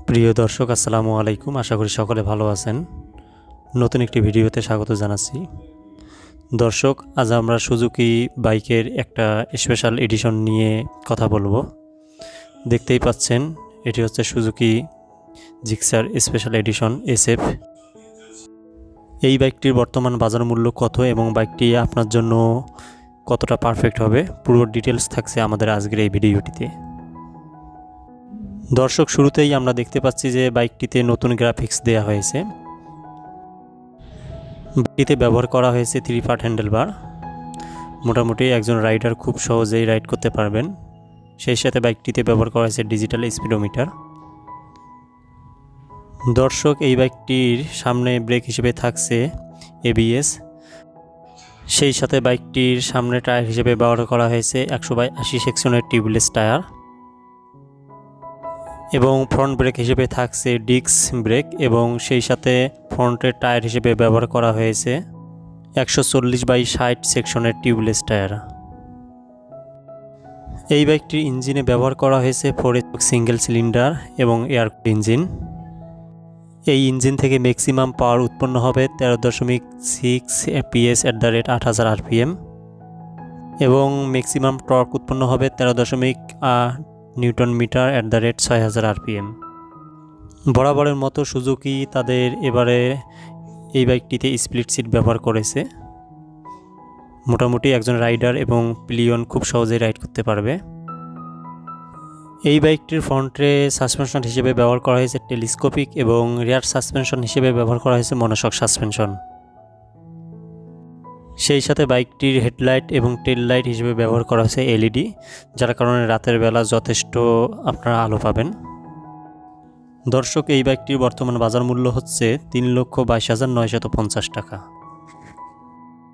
প্রিয় দর্শক আসসালামু আলাইকুম। আশা করি সকলে ভালো আছেন। নতুন একটি ভিডিওতে স্বাগত জানাচ্ছি। দর্শক, আজ আমরা সুজুকি বাইকের একটা স্পেশাল এডিশন নিয়ে কথা বলবো। দেখতেই পাচ্ছেন, এটি হচ্ছে Suzuki Gixxer special edition SF। এই বাইকটির বর্তমান বাজার মূল্য কত এবং বাইকটি আপনার জন্য কতটা পারফেক্ট হবে, পুরো ডিটেলস থাকছে আমাদের আজকের এই ভিডিওটিতে। দর্শক, শুরুতেই আমরা দেখতে পাচ্ছি যে বাইকটিতে নতুন গ্রাফিক্স দেওয়া হয়েছে। বাইকটিতে ব্যবহার করা হয়েছে 3 পার্ট হ্যান্ডেলবার। মোটামুটি একজন রাইডার খুব সহজেই রাইড করতে পারবেন। সেই সাথে বাইকটিতে ব্যবহার করা হয়েছে ডিজিটাল স্পিডোমিটার। দর্শক, এই বাইকটির সামনে ব্রেক হিসেবে থাকছে ABS। সেই সাথে বাইকটির সামনে টায়ার হিসেবে ব্যবহার করা হয়েছে 100/80 সেকশনের টিউবলেস টায়ার এবং ফ্রন্ট ব্রেক হিসেবে থাকছে ডিস্ক ব্রেক এবং সেই সাথে ফ্রন্টের টায়ার হিসেবে ব্যবহার করা হয়েছে 140/60 সেকশনের টিউবলেস টায়ার। এই বাইকটির ইঞ্জিনে ব্যবহার করা হয়েছে 4 সিঙ্গেল সিলিন্ডার এবং এয়ার ইঞ্জিন। এই ইঞ্জিন থেকে ম্যাক্সিমাম পাওয়ার উৎপন্ন হবে 13.6 PS @8000 RPM এবং ম্যাক্সিমাম টর্ক উৎপন্ন হবে 13.8 নিউটন মিটার @6000 RPM। বরাবরের মতো সুজুকি তাদের এবারে এই বাইকটিতে স্প্লিট সিট ব্যবহার করেছে। মোটামুটি একজন রাইডার এবং পিলিয়ন খুব সহজেই রাইড করতে পারবে। এই বাইকটির ফ্রন্টে সাসপেনশন হিসেবে ব্যবহার করা হয়েছে টেলিস্কোপিক এবং রিয়ার সাসপেনশন হিসেবে ব্যবহার করা হয়েছে মনোশক সাসপেনশন। সেই সাথে বাইকটির হেডলাইট এবং টেল লাইট হিসেবে ব্যবহার করা হয়েছে LED, যার কারণে রাতের বেলা যথেষ্ট আপনারা আলো পাবেন। দর্শক, এই বাইকটির বর্তমান বাজার মূল্য হচ্ছে 3,22,950 টাকা।